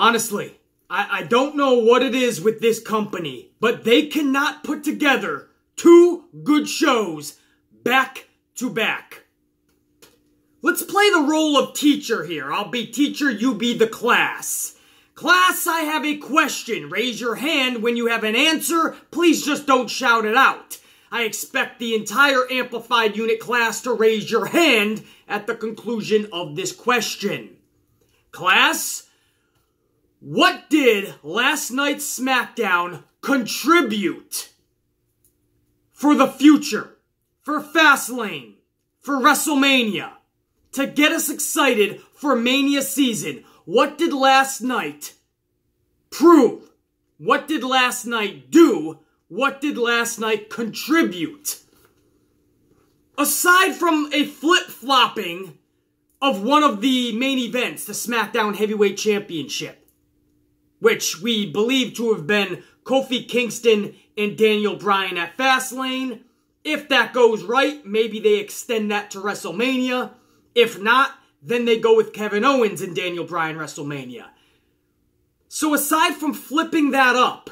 Honestly, I don't know what it is with this company, but they cannot put together two good shows back to back. Let's play the role of teacher here. I'll be teacher, you be the class. Class, I have a question. Raise your hand when you have an answer. Please just don't shout it out. I expect the entire amplified unit class to raise your hand at the conclusion of this question. Class, what did last night's SmackDown contribute for the future, for Fastlane, for WrestleMania, to get us excited for Mania season? What did last night prove? What did last night do? What did last night contribute? Aside from a flip-flopping of one of the main events, the SmackDown Heavyweight Championship, which we believe to have been Kofi Kingston and Daniel Bryan at Fastlane. If that goes right, maybe they extend that to WrestleMania. If not, then they go with Kevin Owens and Daniel Bryan WrestleMania. So aside from flipping that up,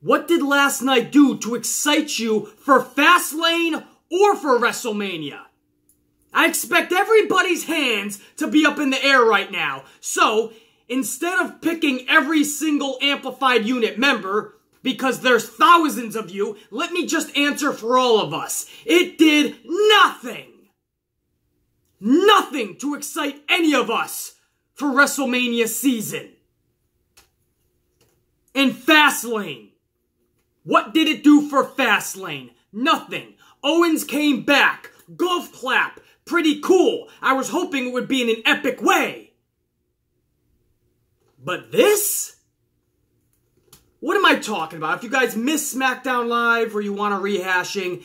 what did last night do to excite you for Fastlane or for WrestleMania? I expect everybody's hands to be up in the air right now. So, instead of picking every single amplified unit member, because there's thousands of you, let me just answer for all of us. It did nothing. Nothing to excite any of us for WrestleMania season. And Fastlane. What did it do for Fastlane? Nothing. Owens came back. Golf clap. Pretty cool. I was hoping it would be in an epic way. But this? What am I talking about? If you guys missed SmackDown Live or you want a rehashing,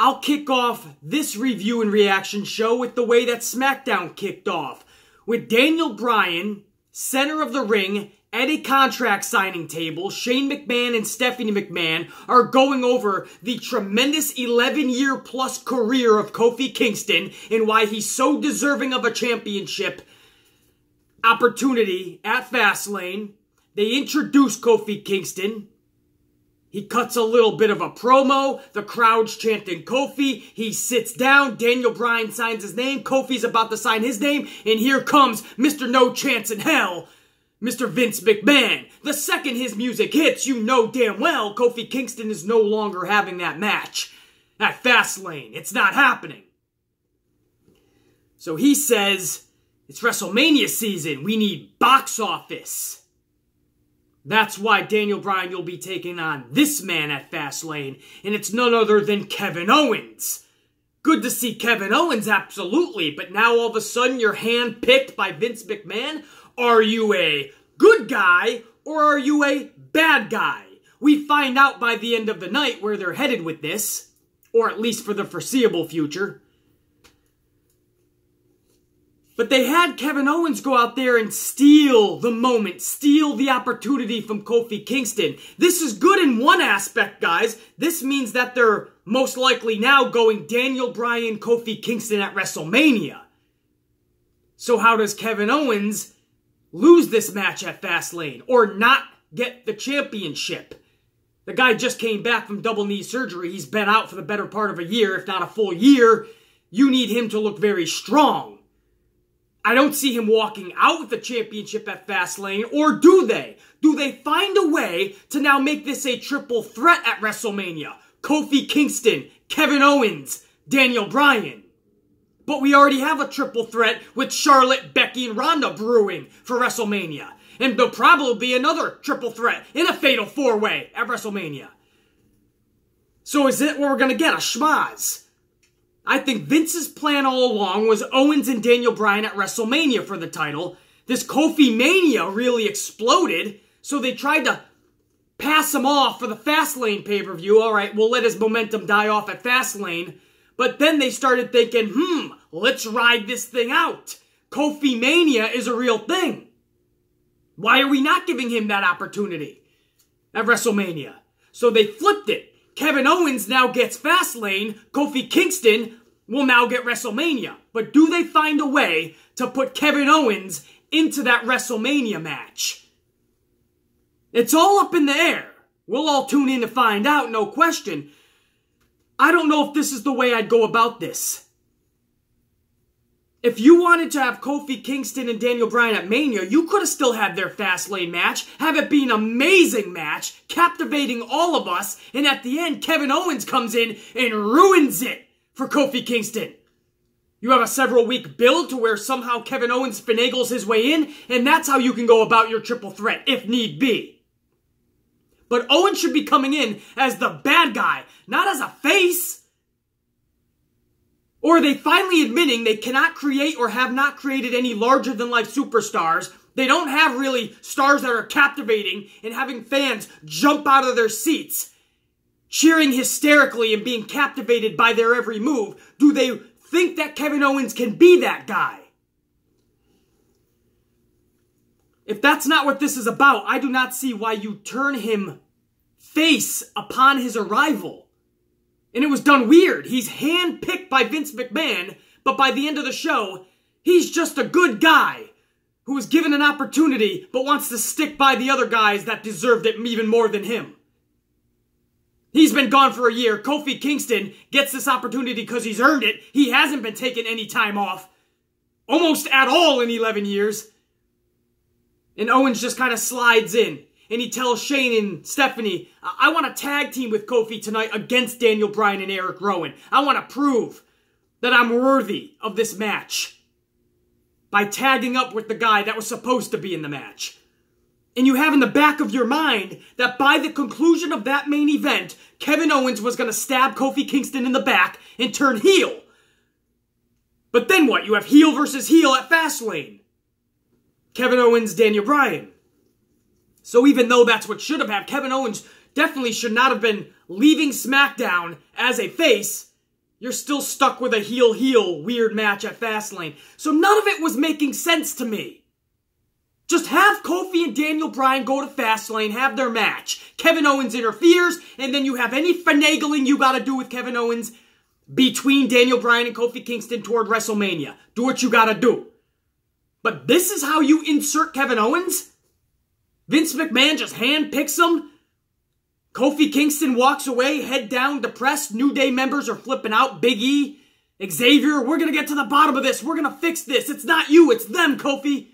I'll kick off this review and reaction show with the way that SmackDown kicked off. With Daniel Bryan, center of the ring, at a contract signing table. Shane McMahon and Stephanie McMahon are going over the tremendous 11-year-plus career of Kofi Kingston and why he's so deserving of a championship opportunity at Fastlane. They introduce Kofi Kingston. He cuts a little bit of a promo. The crowd's chanting Kofi. He sits down. Daniel Bryan signs his name. Kofi's about to sign his name. And here comes Mr. No Chance in Hell, Mr. Vince McMahon. The second his music hits, you know damn well Kofi Kingston is no longer having that match at Fastlane. It's not happening. So he says, it's WrestleMania season. We need box office. That's why Daniel Bryan, you'll be taking on this man at Fastlane, and it's none other than Kevin Owens. Good to see Kevin Owens, absolutely, but now all of a sudden you're handpicked by Vince McMahon? Are you a good guy, or are you a bad guy? We find out by the end of the night where they're headed with this, or at least for the foreseeable future. But they had Kevin Owens go out there and steal the moment, steal the opportunity from Kofi Kingston. This is good in one aspect, guys. This means that they're most likely now going Daniel Bryan, Kofi Kingston at WrestleMania. So how does Kevin Owens lose this match at Fastlane or not get the championship? The guy just came back from double knee surgery. He's been out for the better part of a year, if not a full year. You need him to look very strong. I don't see him walking out with the championship at Fastlane, or do they? Do they find a way to now make this a triple threat at WrestleMania? Kofi Kingston, Kevin Owens, Daniel Bryan. But we already have a triple threat with Charlotte, Becky, and Ronda brewing for WrestleMania. And there'll probably be another triple threat in a fatal four-way at WrestleMania. So is it what we're going to get, a schmaz? I think Vince's plan all along was Owens and Daniel Bryan at WrestleMania for the title. This Kofi Mania really exploded, so they tried to pass him off for the Fastlane pay-per-view. All right, we'll let his momentum die off at Fastlane. But then they started thinking, let's ride this thing out. Kofi Mania is a real thing. Why are we not giving him that opportunity at WrestleMania? So they flipped it. Kevin Owens now gets Fastlane. Kofi Kingston will now get WrestleMania. But do they find a way to put Kevin Owens into that WrestleMania match. It's all up in the air. We'll all tune in to find out, no question. I don't know if this is the way I'd go about this. If you wanted to have Kofi Kingston and Daniel Bryan at Mania, you could have still had their Fastlane match, have it be an amazing match, captivating all of us, and at the end, Kevin Owens comes in and ruins it for Kofi Kingston. You have a several-week build to where somehow Kevin Owens finagles his way in, and that's how you can go about your triple threat, if need be. But Owens should be coming in as the bad guy, not as a face. Or are they finally admitting they cannot create or have not created any larger-than-life superstars? They don't have really stars that are captivating and having fans jump out of their seats, cheering hysterically and being captivated by their every move. Do they think that Kevin Owens can be that guy? If that's not what this is about, I do not see why you turn him face upon his arrival. And it was done weird. He's handpicked by Vince McMahon, but by the end of the show, he's just a good guy who was given an opportunity but wants to stick by the other guys that deserved it even more than him. He's been gone for a year. Kofi Kingston gets this opportunity because he's earned it. He hasn't been taking any time off. Almost at all in 11 years. And Owens just kind of slides in. And he tells Shane and Stephanie, I want to tag team with Kofi tonight against Daniel Bryan and Eric Rowan. I want to prove that I'm worthy of this match by tagging up with the guy that was supposed to be in the match. And you have in the back of your mind that by the conclusion of that main event, Kevin Owens was going to stab Kofi Kingston in the back and turn heel. But then what? You have heel versus heel at Fastlane. Kevin Owens, Daniel Bryan. So even though that's what should have happened, Kevin Owens definitely should not have been leaving SmackDown as a face. You're still stuck with a heel-heel weird match at Fastlane. So none of it was making sense to me. Just have Kofi and Daniel Bryan go to Fastlane, have their match. Kevin Owens interferes, and then you have any finagling you gotta do with Kevin Owens between Daniel Bryan and Kofi Kingston toward WrestleMania. Do what you gotta do. But this is how you insert Kevin Owens? Vince McMahon just handpicks him. Kofi Kingston walks away, head down, depressed. New Day members are flipping out. Big E, Xavier, we're going to get to the bottom of this. We're going to fix this. It's not you, it's them, Kofi.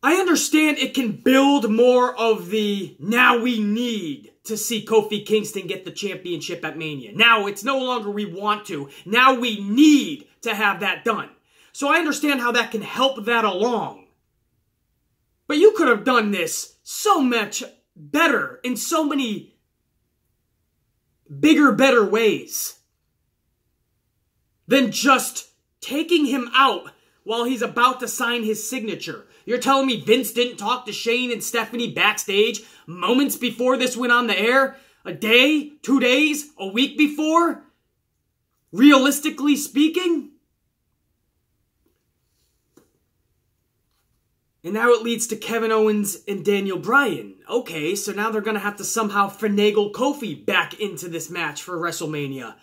I understand it can build more of the now we need to see Kofi Kingston get the championship at Mania. Now it's no longer we want to. Now we need to have that done. So I understand how that can help that along. But you could have done this so much better in so many bigger, better ways than just taking him out while he's about to sign his signature. You're telling me Vince didn't talk to Shane and Stephanie backstage moments before this went on the air? A day? 2 days? A week before? Realistically speaking? And now it leads to Kevin Owens and Daniel Bryan. Okay, so now they're going to have to somehow finagle Kofi back into this match for WrestleMania.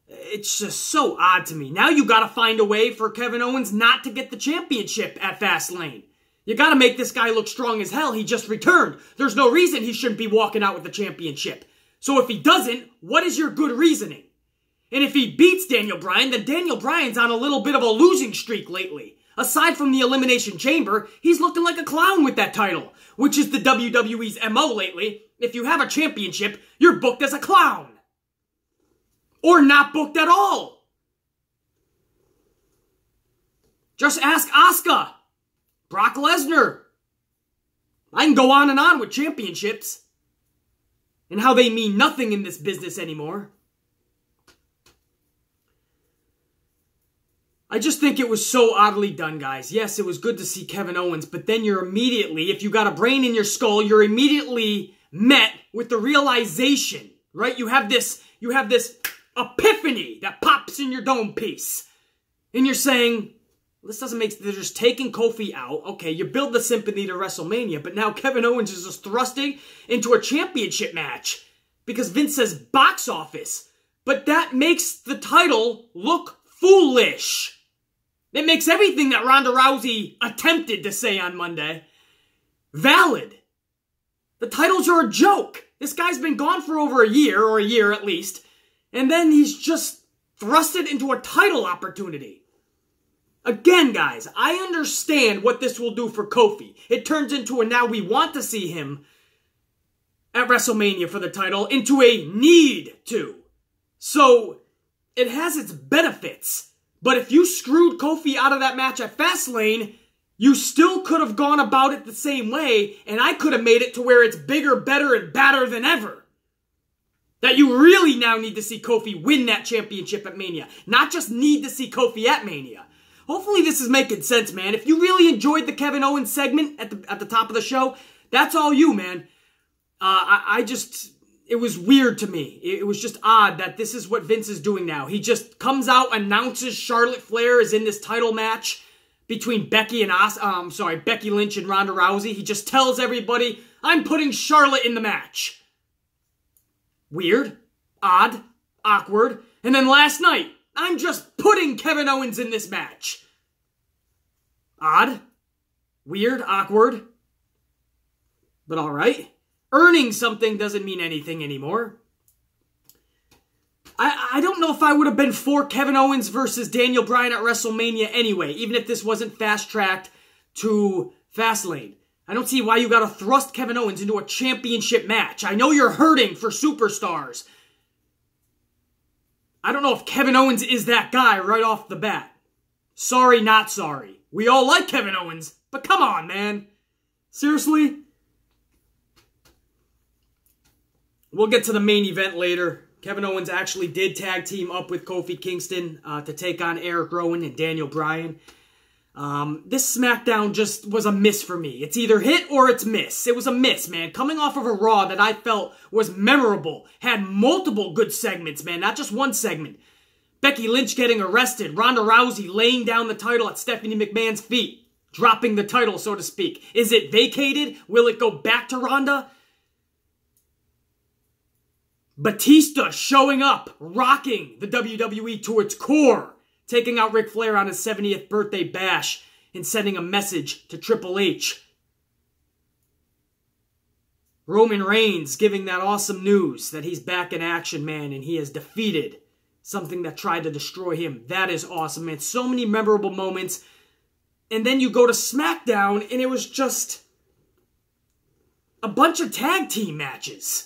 It's just so odd to me. Now you got to find a way for Kevin Owens not to get the championship at Fastlane. You got to make this guy look strong as hell. He just returned. There's no reason he shouldn't be walking out with the championship. So if he doesn't, what is your good reasoning? And if he beats Daniel Bryan, then Daniel Bryan's on a little bit of a losing streak lately. Aside from the Elimination Chamber, he's looking like a clown with that title, which is the WWE's MO lately. If you have a championship, you're booked as a clown. Or not booked at all. Just ask Asuka, Brock Lesnar. I can go on and on with championships and how they mean nothing in this business anymore. I just think it was so oddly done, guys. Yes, it was good to see Kevin Owens, but then you're immediately, if you got a brain in your skull, you're immediately met with the realization, right? You have this epiphany that pops in your dome piece. And you're saying, this doesn't make sense. They're just taking Kofi out. Okay, you build the sympathy to WrestleMania, but now Kevin Owens is just thrusting into a championship match because Vince says box office. But that makes the title look foolish. It makes everything that Ronda Rousey attempted to say on Monday valid. The titles are a joke. This guy's been gone for over a year, or a year at least, and then he's just thrusted into a title opportunity. Again, guys, I understand what this will do for Kofi. It turns into a now we want to see him at WrestleMania for the title into a need to. So, it has its benefits. But if you screwed Kofi out of that match at Fastlane, you still could have gone about it the same way, and I could have made it to where it's bigger, better, and badder than ever. That you really now need to see Kofi win that championship at Mania. Not just need to see Kofi at Mania. Hopefully this is making sense, man. If you really enjoyed the Kevin Owens segment at the top of the show, that's all you, man. It was weird to me. It was just odd that this is what Vince is doing now. He just comes out, announces Charlotte Flair is in this title match between Becky Lynch and Ronda Rousey. He just tells everybody, I'm putting Charlotte in the match. Weird, odd, awkward. And then last night, I'm just putting Kevin Owens in this match. Odd, weird, awkward. But all right. Earning something doesn't mean anything anymore. I don't know if I would have been for Kevin Owens versus Daniel Bryan at WrestleMania anyway, even if this wasn't fast-tracked to Fastlane. I don't see why you gotta thrust Kevin Owens into a championship match. I know you're hurting for superstars. I don't know if Kevin Owens is that guy right off the bat. Sorry, not sorry. We all like Kevin Owens, but come on, man. Seriously? We'll get to the main event later. Kevin Owens actually did tag team up with Kofi Kingston to take on Eric Rowan and Daniel Bryan. This SmackDown just was a miss for me. It's either hit or it's miss. It was a miss, man. Coming off of a Raw that I felt was memorable. Had multiple good segments, man. Not just one segment. Becky Lynch getting arrested. Ronda Rousey laying down the title at Stephanie McMahon's feet. Dropping the title, so to speak. Is it vacated? Will it go back to Ronda? Batista showing up, rocking the WWE to its core, taking out Ric Flair on his 70th birthday bash and sending a message to Triple H. Roman Reigns giving that awesome news that he's back in action, man, and he has defeated something that tried to destroy him. That is awesome, man. So many memorable moments. And then you go to SmackDown, and it was just a bunch of tag team matches.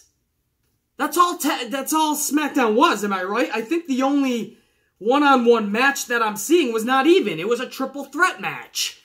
That's all SmackDown was, am I right? I think the only one-on-one match that I'm seeing was not even. It was a triple threat match.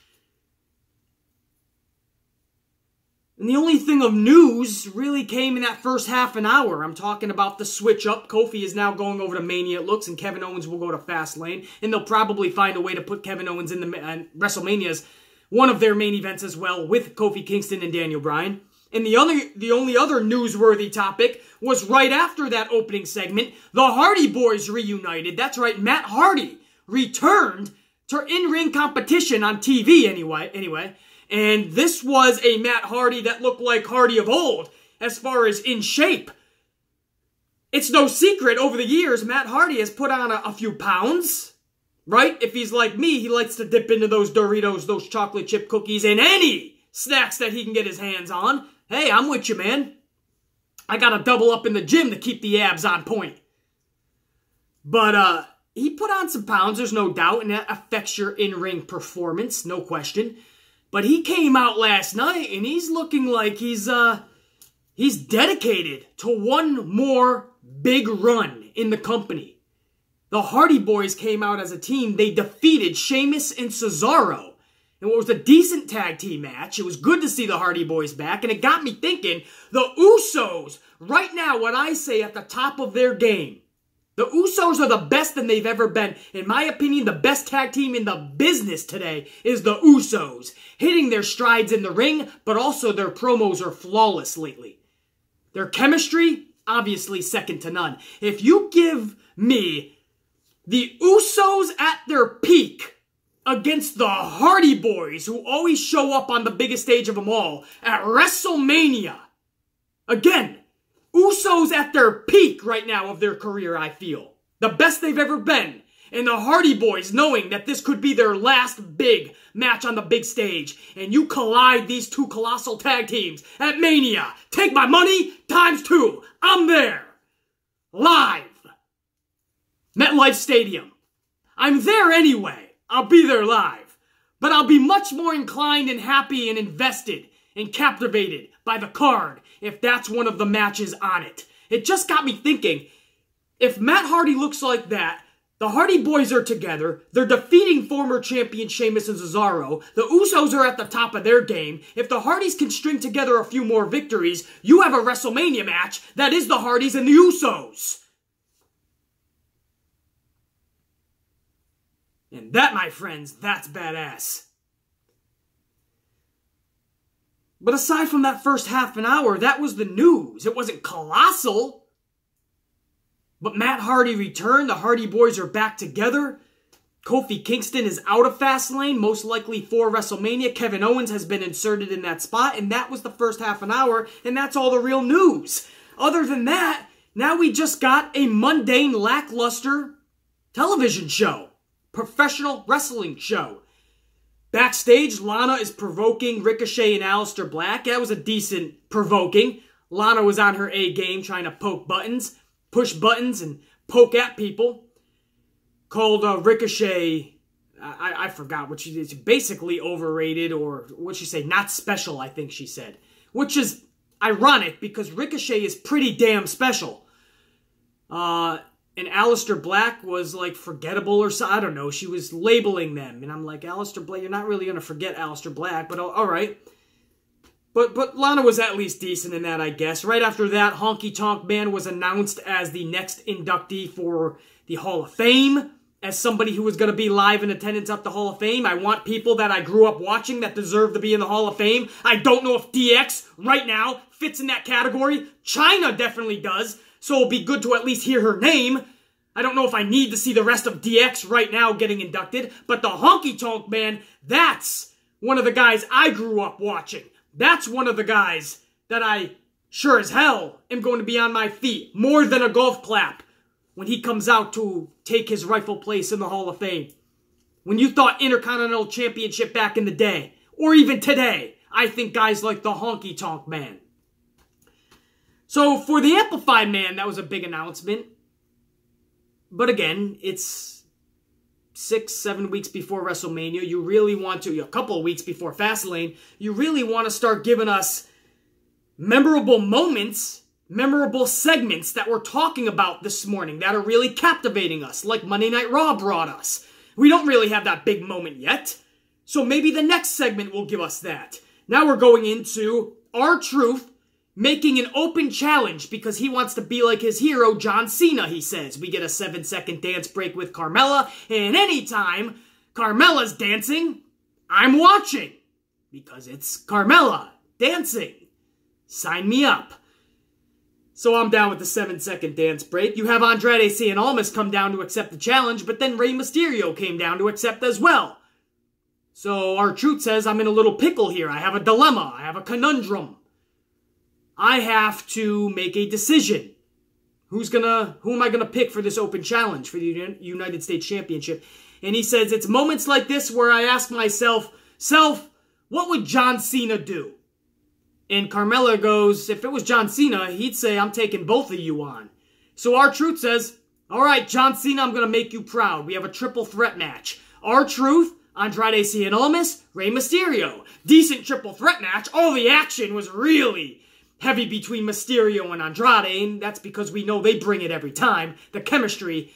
And the only thing of news really came in that first half an hour. I'm talking about the switch up. Kofi is now going over to Mania, it looks, and Kevin Owens will go to Fastlane. And they'll probably find a way to put Kevin Owens in the WrestleMania's one of their main events as well, with Kofi Kingston and Daniel Bryan. And the only other newsworthy topic was right after that opening segment, the Hardy Boys reunited. That's right, Matt Hardy returned to in-ring competition on TV anyway. And this was a Matt Hardy that looked like Hardy of old, as far as in shape. It's no secret, over the years, Matt Hardy has put on a few pounds, right? If he's like me, he likes to dip into those Doritos, those chocolate chip cookies, and any snacks that he can get his hands on. Hey, I'm with you, man. I gotta double up in the gym to keep the abs on point. But, he put on some pounds, there's no doubt, and that affects your in-ring performance, no question. But he came out last night, and he's looking like he's dedicated to one more big run in the company. The Hardy Boys came out as a team. They defeated Sheamus and Cesaro in what was a decent tag team match. It was good to see the Hardy Boys back, and it got me thinking, the Usos, right now, what I say at the top of their game, the Usos are the best than they've ever been. In my opinion, the best tag team in the business today is the Usos. Hitting their strides in the ring, but also their promos are flawless lately. Their chemistry, obviously second to none. If you give me the Usos at their peak against the Hardy Boys, who always show up on the biggest stage of them all, at WrestleMania, again, Usos at their peak right now of their career, I feel. The best they've ever been. and the Hardy Boys knowing that this could be their last big match on the big stage, and you collide these two colossal tag teams at Mania. Take my money times 2. I'm there. Live. MetLife Stadium. I'm there anyway. I'll be there live. But I'll be much more inclined and happy and invested and captivated by the card if that's one of the matches on it. It just got me thinking, if Matt Hardy looks like that, the Hardy Boys are together, they're defeating former champion Sheamus and Cesaro, the Usos are at the top of their game, if the Hardys can string together a few more victories, you have a WrestleMania match that is the Hardys and the Usos. And that, my friends, that's badass. But aside from that first half an hour, that was the news. It wasn't colossal. But Matt Hardy returned. The Hardy Boys are back together. Kofi Kingston is out of Fastlane, most likely for WrestleMania. Kevin Owens has been inserted in that spot. And that was the first half an hour. And that's all the real news. Other than that, now we just got a mundane, lackluster television show. Professional wrestling show. Backstage, Lana is provoking Ricochet and Aleister Black. That was a decent provoking. Lana was on her A game trying to poke buttons, push buttons, and poke at people. Called Ricochet, I forgot what she did. Basically overrated, or what'd she say? Not special, I think she said. Which is ironic because Ricochet is pretty damn special. And Aleister Black was like forgettable or so. I don't know. She was labeling them. And I'm like, Aleister Black, you're not really going to forget Aleister Black. But all right. But Lana was at least decent in that, I guess. Right after that, Honky Tonk Man was announced as the next inductee for the Hall of Fame. As somebody who was going to be live in attendance at the Hall of Fame, I want people that I grew up watching that deserve to be in the Hall of Fame. I don't know if DX right now fits in that category. Chyna definitely does. So it'll be good to at least hear her name. I don't know if I need to see the rest of DX right now getting inducted, but the Honky Tonk Man, that's one of the guys I grew up watching. That's one of the guys that I sure as hell am going to be on my feet more than a golf clap when he comes out to take his rightful place in the Hall of Fame. When you thought Intercontinental Championship back in the day, or even today, I think guys like the Honky Tonk Man. So for the Amplified Man, that was a big announcement. But again, it's 6-7 weeks before WrestleMania. You really want to, a couple of weeks before Fastlane, you really want to start giving us memorable moments, memorable segments that we're talking about this morning that are really captivating us, like Monday Night Raw brought us. We don't really have that big moment yet, so maybe the next segment will give us that. Now we're going into R-Truth making an open challenge because he wants to be like his hero, John Cena, he says. We get a 7-second dance break with Carmella, and anytime Carmella's dancing, I'm watching. Because it's Carmella dancing. Sign me up. So I'm down with the 7-second dance break. You have Andrade Cien Almas come down to accept the challenge, but then Rey Mysterio came down to accept as well. So R-Truth says, I'm in a little pickle here. I have a dilemma. I have a conundrum. I have to make a decision. Who am I gonna pick for this open challenge for the United States Championship? And he says, it's moments like this where I ask myself, what would John Cena do? And Carmella goes, if it was John Cena, he'd say, I'm taking both of you on. So R-Truth says, all right, John Cena, I'm gonna make you proud. We have a triple threat match. R-Truth, Andrade Cien Almas, Rey Mysterio. Decent triple threat match. All the action was really heavy between Mysterio and Andrade, and that's because we know they bring it every time. The chemistry,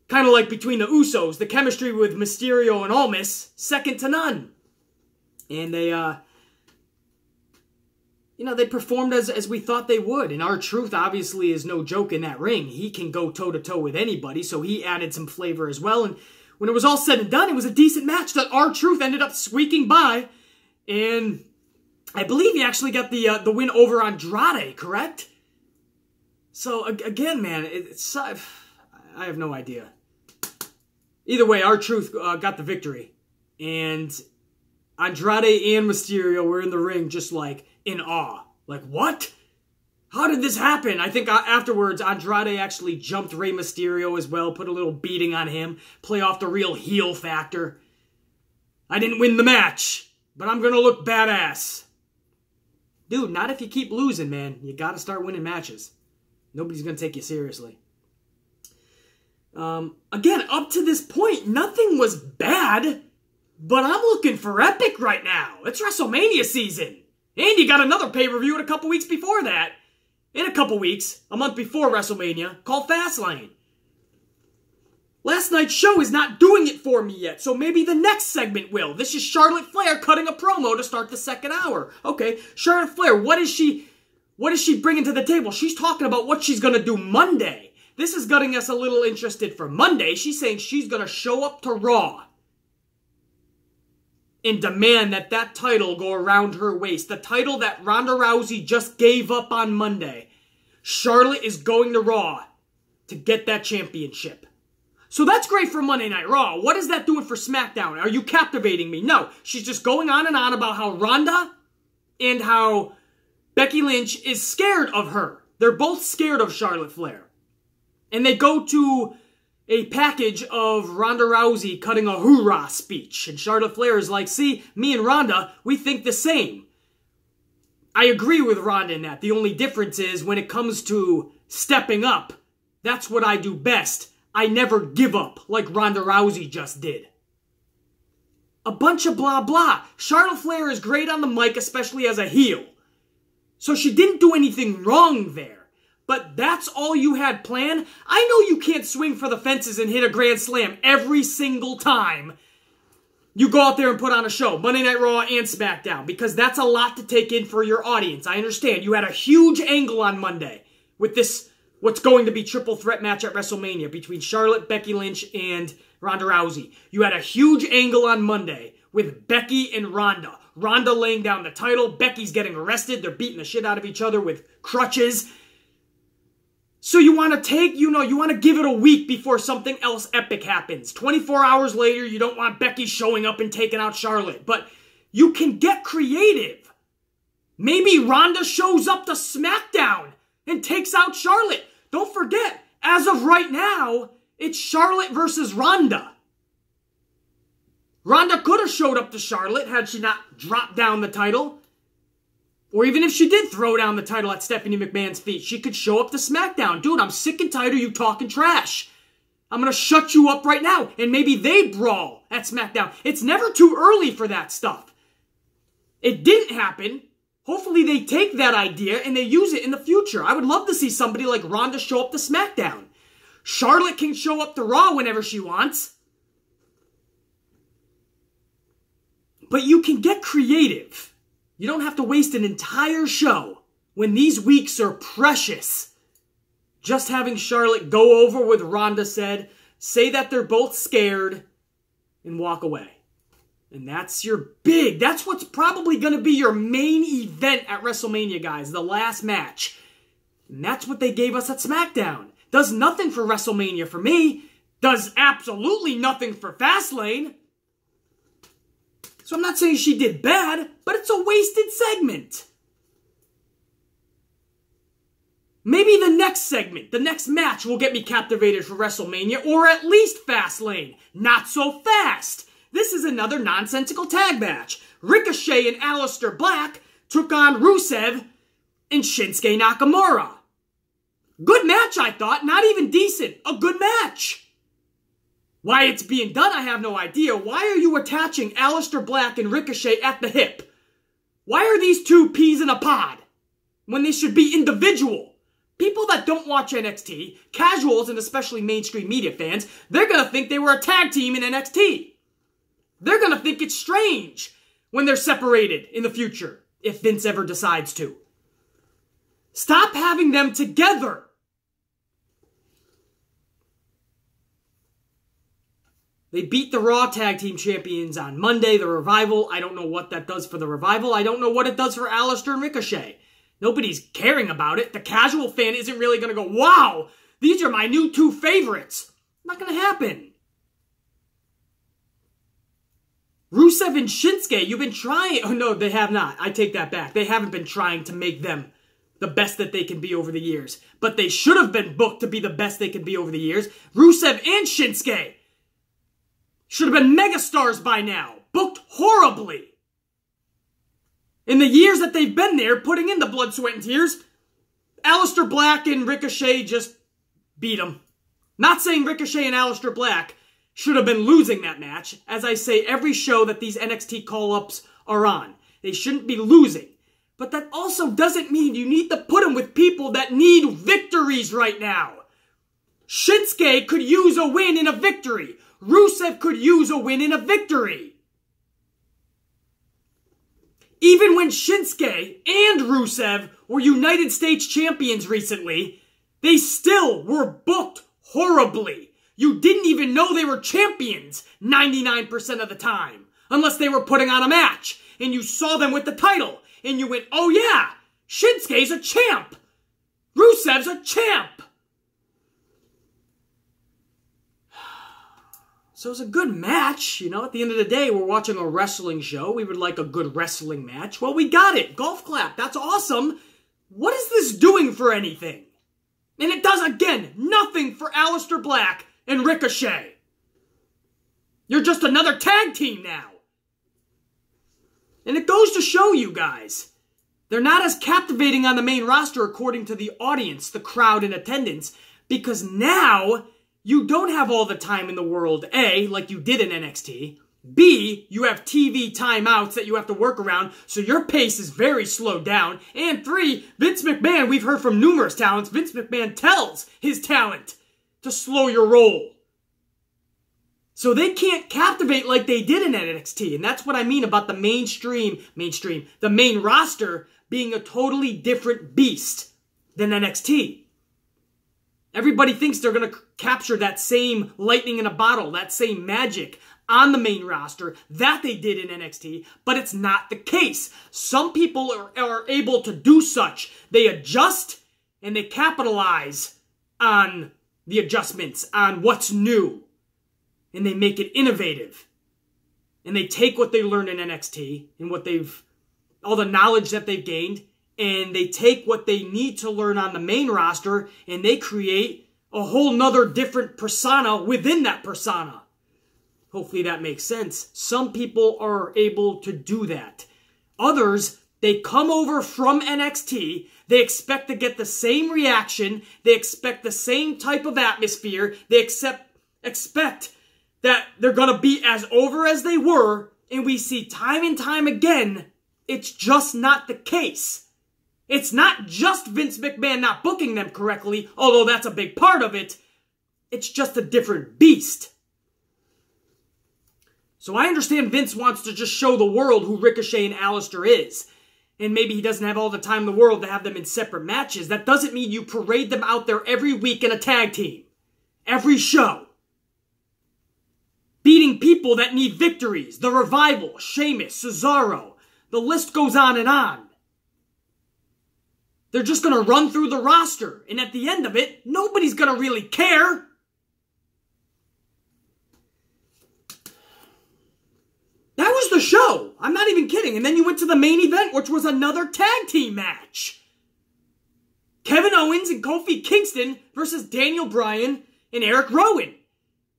kind of like between the Usos, the chemistry with Mysterio and Almas, second to none. And they, they performed as we thought they would. And R-Truth obviously is no joke in that ring. He can go toe-to-toe with anybody, so he added some flavor as well. And when it was all said and done, it was a decent match that R-Truth ended up squeaking by. And I believe he actually got the win over Andrade, correct? So, again, man, I have no idea. Either way, R-Truth got the victory. And Andrade and Mysterio were in the ring just like in awe. Like, what? How did this happen? I think afterwards, Andrade actually jumped Rey Mysterio as well, put a little beating on him, play off the real heel factor. I didn't win the match, but I'm going to look badass. Dude, not if you keep losing, man. You got to start winning matches. Nobody's going to take you seriously. Again, up to this point, nothing was bad, but I'm looking for epic right now. It's WrestleMania season. And you got another pay-per-view in a couple weeks before that. In a couple weeks, a month before WrestleMania, called Fastlane. Last night's show is not doing it for me yet, so maybe the next segment will. This is Charlotte Flair cutting a promo to start the second hour. Okay, Charlotte Flair, what is she bringing to the table? She's talking about what she's going to do Monday. This is getting us a little interested for Monday. She's saying she's going to show up to Raw and demand that title go around her waist. The title that Ronda Rousey just gave up on Monday. Charlotte is going to Raw to get that championship. So that's great for Monday Night Raw. What is that doing for SmackDown? Are you captivating me? No. She's just going on and on about how Ronda and how Becky Lynch is scared of her. They're both scared of Charlotte Flair. And they go to a package of Ronda Rousey cutting a hoorah speech. And Charlotte Flair is like, see, me and Ronda, we think the same. I agree with Ronda in that. The only difference is when it comes to stepping up, that's what I do best. I never give up like Ronda Rousey just did. A bunch of blah blah. Charlotte Flair is great on the mic, especially as a heel. So she didn't do anything wrong there. But that's all you had planned? I know you can't swing for the fences and hit a grand slam every single time you go out there and put on a show, Monday Night Raw and SmackDown, because that's a lot to take in for your audience. I understand. You had a huge angle on Monday with this, what's going to be triple threat match at WrestleMania between Charlotte, Becky Lynch, and Ronda Rousey. You had a huge angle on Monday with Becky and Ronda. Ronda laying down the title. Becky's getting arrested. They're beating the shit out of each other with crutches. So you want to take, you want to give it a week before something else epic happens. 24 hours later, you don't want Becky showing up and taking out Charlotte. But you can get creative. Maybe Ronda shows up to SmackDown and takes out Charlotte. Don't forget, as of right now, it's Charlotte versus Ronda. Ronda could have showed up to Charlotte had she not dropped down the title. Or even if she did throw down the title at Stephanie McMahon's feet, she could show up to SmackDown. Dude, I'm sick and tired of you talking trash. I'm going to shut you up right now. And maybe they brawl at SmackDown. It's never too early for that stuff. It didn't happen. Hopefully they take that idea and they use it in the future. I would love to see somebody like Ronda show up to SmackDown. Charlotte can show up to Raw whenever she wants. But you can get creative. You don't have to waste an entire show when these weeks are precious. Just having Charlotte go over what Ronda said, say that they're both scared, and walk away. And that's that's what's probably going to be your main event at WrestleMania, guys. The last match. And that's what they gave us at SmackDown. Does nothing for WrestleMania for me. Does absolutely nothing for Fastlane. So I'm not saying she did bad, but it's a wasted segment. Maybe the next segment, the next match will get me captivated for WrestleMania, or at least Fastlane. Not so fast. This is another nonsensical tag match. Ricochet and Aleister Black took on Rusev and Shinsuke Nakamura. Good match, I thought. Not even decent. A good match. Why it's being done, I have no idea. Why are you attaching Aleister Black and Ricochet at the hip? Why are these two peas in a pod when they should be individual? People that don't watch NXT, casuals and especially mainstream media fans, they're going to think they were a tag team in NXT. They're going to think it's strange when they're separated in the future, if Vince ever decides to. Stop having them together. They beat the Raw Tag Team Champions on Monday, the Revival. I don't know what that does for the Revival. I don't know what it does for Aleister and Ricochet. Nobody's caring about it. The casual fan isn't really going to go, wow, these are my new two favorites. Not going to happen. Rusev and Shinsuke, you've been trying. Oh, no, they have not. I take that back. They haven't been trying to make them the best that they can be over the years. But they should have been booked to be the best they can be over the years. Rusev and Shinsuke should have been megastars by now. Booked horribly. In the years that they've been there, putting in the blood, sweat, and tears, Aleister Black and Ricochet just beat them. Not saying Ricochet and Aleister Black should have been losing that match. As I say every show that these NXT call-ups are on. They shouldn't be losing. But that also doesn't mean you need to put them with people that need victories right now. Shinsuke could use a win in a victory. Rusev could use a win in a victory. Even when Shinsuke and Rusev were United States champions recently, they still were booked horribly. You didn't even know they were champions 99% of the time, unless they were putting on a match, and you saw them with the title, and you went, oh yeah, Shinsuke's a champ. Rusev's a champ. So it was a good match. You know, at the end of the day, we're watching a wrestling show. We would like a good wrestling match. Well, we got it. Golf clap. That's awesome. What is this doing for anything? And it does, again, nothing for Aleister Black and Ricochet. You're just another tag team now. And it goes to show you guys, they're not as captivating on the main roster according to the audience, the crowd in attendance, because now you don't have all the time in the world, A, like you did in NXT, B, you have TV timeouts that you have to work around, so your pace is very slowed down, and 3, Vince McMahon, we've heard from numerous talents, Vince McMahon tells his talent to slow your roll. So they can't captivate like they did in NXT, and that's what I mean about the the main roster being a totally different beast than NXT. Everybody thinks they're going to capture that same lightning in a bottle, that same magic on the main roster that they did in NXT, but it's not the case. Some people are able to do such. They adjust and they capitalize on the adjustments, on what's new. And they make it innovative. And they take what they learned in NXT and all the knowledge that they've gained, and they take what they need to learn on the main roster, and they create a whole nother different persona within that persona. Hopefully that makes sense. Some people are able to do that. Others, they come over from NXT, they expect to get the same reaction, they expect the same type of atmosphere, they expect that they're going to be as over as they were, and we see time and time again, it's just not the case. It's not just Vince McMahon not booking them correctly, although that's a big part of it. It's just a different beast. So I understand Vince wants to just show the world who Ricochet and Aleister is. And maybe he doesn't have all the time in the world to have them in separate matches. That doesn't mean you parade them out there every week in a tag team. Every show. Beating people that need victories. The Revival, Sheamus, Cesaro. The list goes on and on. They're just going to run through the roster. And at the end of it, nobody's going to really care. That was the show. I'm not even kidding. And then you went to the main event, which was another tag team match. Kevin Owens and Kofi Kingston versus Daniel Bryan and Eric Rowan.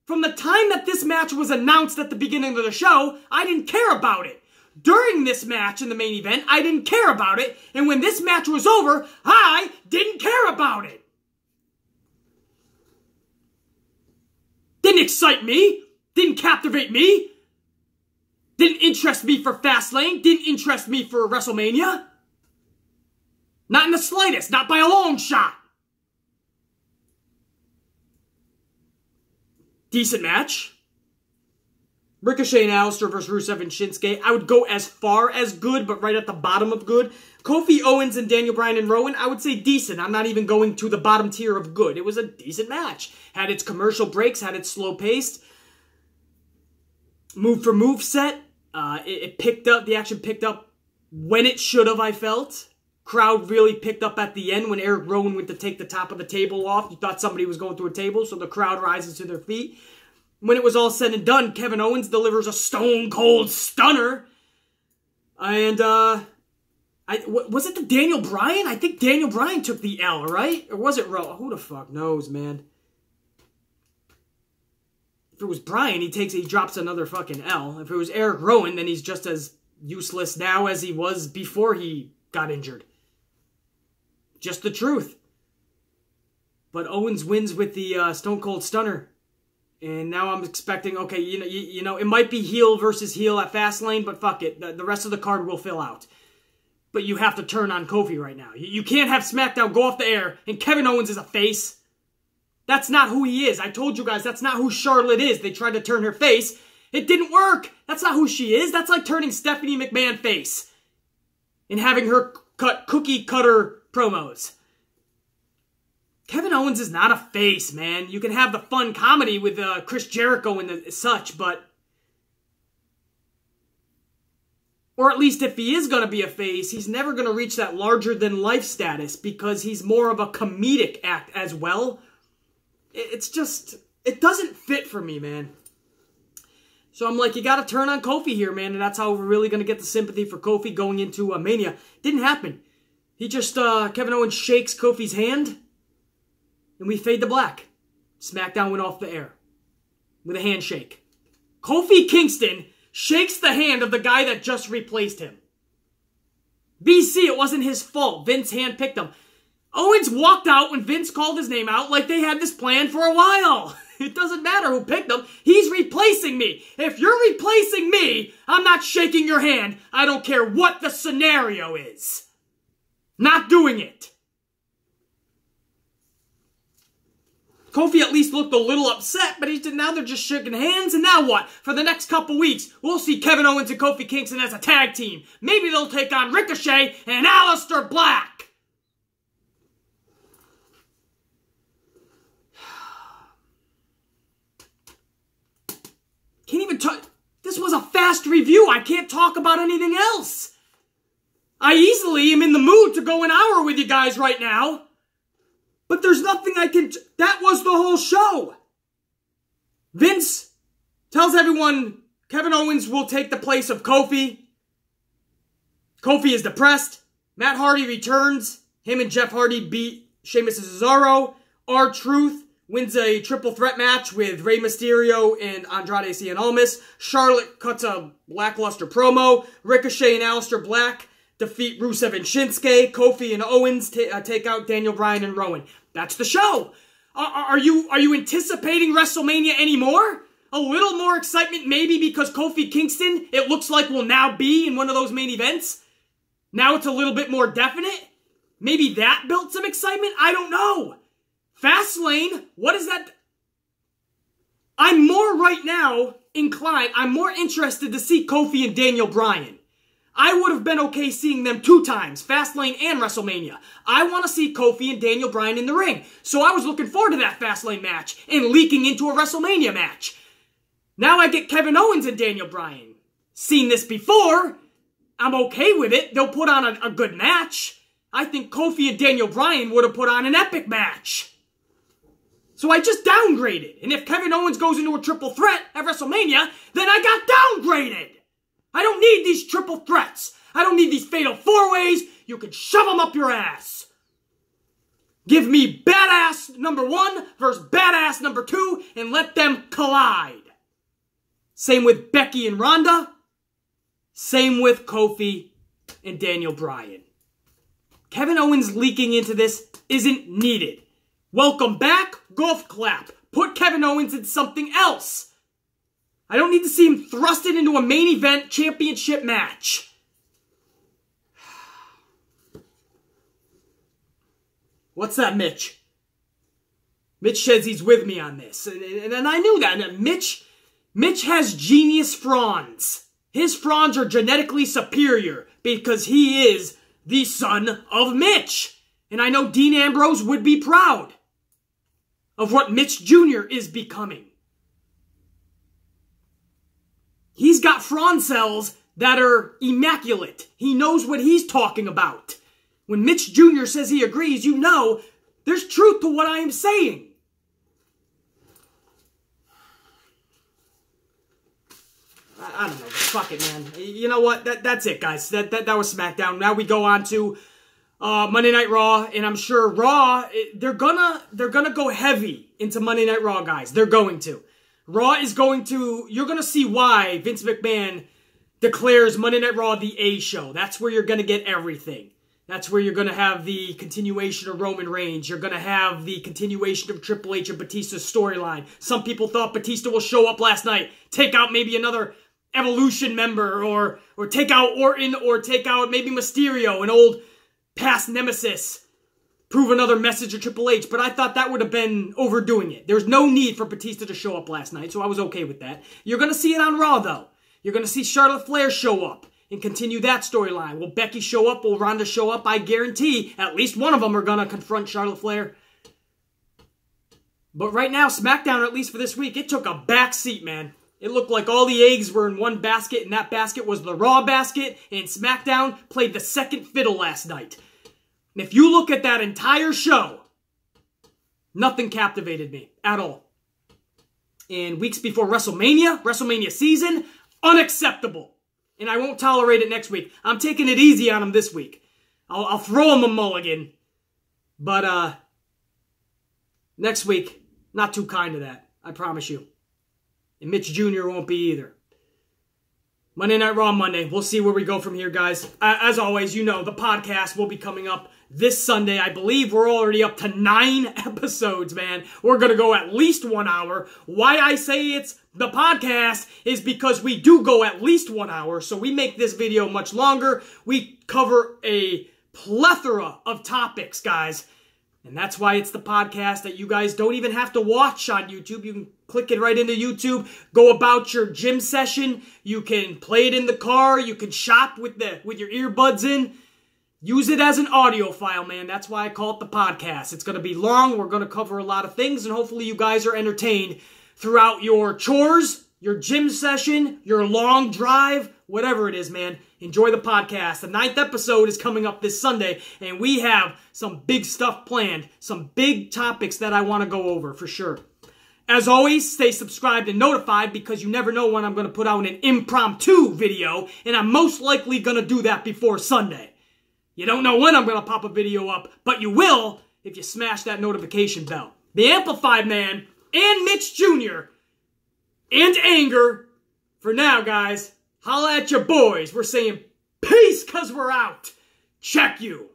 From the time that this match was announced at the beginning of the show, I didn't care about it. During this match in the main event, I didn't care about it. And when this match was over, I didn't care about it. Didn't excite me. Didn't captivate me. Didn't interest me for Fastlane. Didn't interest me for WrestleMania. Not in the slightest. Not by a long shot. Decent match. Ricochet and Aleister versus Rusev and Shinsuke. I would go as far as good, but right at the bottom of good. Kofi Owens and Daniel Bryan and Rowan, I would say decent. I'm not even going to the bottom tier of good. It was a decent match. Had its commercial breaks, had its slow paced. Move for move set. It picked up, the action picked up when it should have, I felt. Crowd really picked up at the end when Eric Rowan went to take the top of the table off. You thought somebody was going through a table, so the crowd rises to their feet. When it was all said and done, Kevin Owens delivers a stone-cold stunner. And Was it the Daniel Bryan? I think Daniel Bryan took the L, right? Or was it Rowan? Who the fuck knows, man? If it was Bryan, he drops another fucking L. If it was Eric Rowan, then he's just as useless now as he was before he got injured. Just the truth. But Owens wins with the Stone Cold Stunner. And now I'm expecting, okay, you know, it might be heel versus heel at Fastlane, but fuck it. The rest of the card will fill out. But you have to turn on Kofi right now. You can't have SmackDown go off the air and Kevin Owens is a face. That's not who he is. I told you guys, that's not who Charlotte is. They tried to turn her face. It didn't work. That's not who she is. That's like turning Stephanie McMahon face and having her cut cookie cutter promos. Kevin Owens is not a face, man. You can have the fun comedy with Chris Jericho and such, but... Or at least if he is going to be a face, he's never going to reach that larger-than-life status because he's more of a comedic act as well. It's just... It doesn't fit for me, man. So I'm like, you got to turn on Kofi here, man, and that's how we're really going to get the sympathy for Kofi going into Mania. Didn't happen. He just... Kevin Owens shakes Kofi's hand, and we fade to black. SmackDown went off the air with a handshake. Kofi Kingston shakes the hand of the guy that just replaced him. BC, it wasn't his fault. Vince handpicked him. Owens walked out when Vince called his name out like they had this plan for a while. It doesn't matter who picked him. He's replacing me. If you're replacing me, I'm not shaking your hand. I don't care what the scenario is. Not doing it. Kofi at least looked a little upset, but now they're just shaking hands, and now what? For the next couple weeks, we'll see Kevin Owens and Kofi Kingston as a tag team. Maybe they'll take on Ricochet and Aleister Black. Can't even talk. This was a fast review. I can't talk about anything else. I easily am in the mood to go an hour with you guys right now. But there's nothing I can... That was the whole show. Vince tells everyone Kevin Owens will take the place of Kofi. Kofi is depressed. Matt Hardy returns. Him and Jeff Hardy beat Sheamus and Cesaro. R-Truth wins a triple threat match with Rey Mysterio and Andrade Cien Almas. Charlotte cuts a lackluster promo. Ricochet and Aleister Black defeat Rusev and Shinsuke. Kofi and Owens take out Daniel Bryan and Rowan. That's the show. Are you anticipating WrestleMania anymore? A little more excitement maybe because Kofi Kingston, it looks like, will now be in one of those main events? Now it's a little bit more definite? Maybe that built some excitement? I don't know. Fastlane, what is that? I'm more right now inclined, I'm more interested to see Kofi and Daniel Bryan. I would have been okay seeing them 2 times, Fastlane and WrestleMania. I want to see Kofi and Daniel Bryan in the ring. So I was looking forward to that Fastlane match and leaking into a WrestleMania match. Now I get Kevin Owens and Daniel Bryan. Seen this before. I'm okay with it. They'll put on a good match. I think Kofi and Daniel Bryan would have put on an epic match. So I just downgraded. And if Kevin Owens goes into a triple threat at WrestleMania, then I got downgraded. I don't need these triple threats. I don't need these fatal 4-ways. You can shove them up your ass. Give me badass number 1 versus badass number 2 and let them collide. Same with Becky and Ronda. Same with Kofi and Daniel Bryan. Kevin Owens leaking into this isn't needed. Welcome back, golf clap. Put Kevin Owens in something else. I don't need to see him thrusted into a main event championship match. What's that, Mitch? Mitch says he's with me on this. And I knew that. And Mitch has genius fronds. His fronds are genetically superior because he is the son of Mitch. And I know Dean Ambrose would be proud of what Mitch Jr. is becoming. He's got frond cells that are immaculate. He knows what he's talking about. When Mitch Jr. says he agrees, you know there's truth to what I am saying. I don't know. fuck it, man. You know what? That's it, guys. That was SmackDown. Now we go on to Monday Night Raw, and I'm sure Raw, they're gonna go heavy into Monday Night Raw, guys. They're going to. Raw is going to, you're gonna see why Vince McMahon declares Monday Night Raw the A show. That's where you're gonna get everything. That's where you're gonna have the continuation of Roman Reigns. You're gonna have the continuation of Triple H and Batista's storyline. Some people thought Batista will show up last night, take out maybe another Evolution member, or take out Orton, or take out maybe Mysterio, an old past nemesis, prove another message of Triple H, but I thought that would have been overdoing it. There's no need for Batista to show up last night, so I was okay with that. You're going to see it on Raw, though. You're going to see Charlotte Flair show up and continue that storyline. Will Becky show up? Will Ronda show up? I guarantee at least one of them are going to confront Charlotte Flair. But right now, SmackDown, at least for this week, it took a back seat, man. It looked like all the eggs were in one basket, and that basket was the Raw basket, and SmackDown played the second fiddle last night. And if you look at that entire show, nothing captivated me at all. And weeks before WrestleMania season, unacceptable. And I won't tolerate it next week. I'm taking it easy on them this week. I'll throw them a mulligan. But next week, not too kind to that. I promise you. And Mitch Jr. won't be either. Monday Night Raw Monday. We'll see where we go from here, guys. As always, you know, the podcast will be coming up this Sunday. I believe we're already up to 9 episodes, man. We're going to go at least 1 hour. Why I say it's the podcast is because we do go at least 1 hour, so we make this video much longer. We cover a plethora of topics, guys. And that's why it's the podcast that you guys don't even have to watch on YouTube. You can click it right into YouTube. Go about your gym session. You can play it in the car. You can shop with your earbuds in. Use it as an audio file, man. That's why I call it the podcast. It's going to be long. We're going to cover a lot of things, and hopefully you guys are entertained throughout your chores, your gym session, your long drive, whatever it is, man. Enjoy the podcast. The 9th episode is coming up this Sunday, and we have some big stuff planned, some big topics that I want to go over for sure. As always, stay subscribed and notified because you never know when I'm going to put out an impromptu video, and I'm most likely going to do that before Sunday. You don't know when I'm going to pop a video up, but you will if you smash that notification bell. The Amplified Man and Mitch Jr. and Anger. For now, guys, holla at your boys. We're saying peace because we're out. Check you.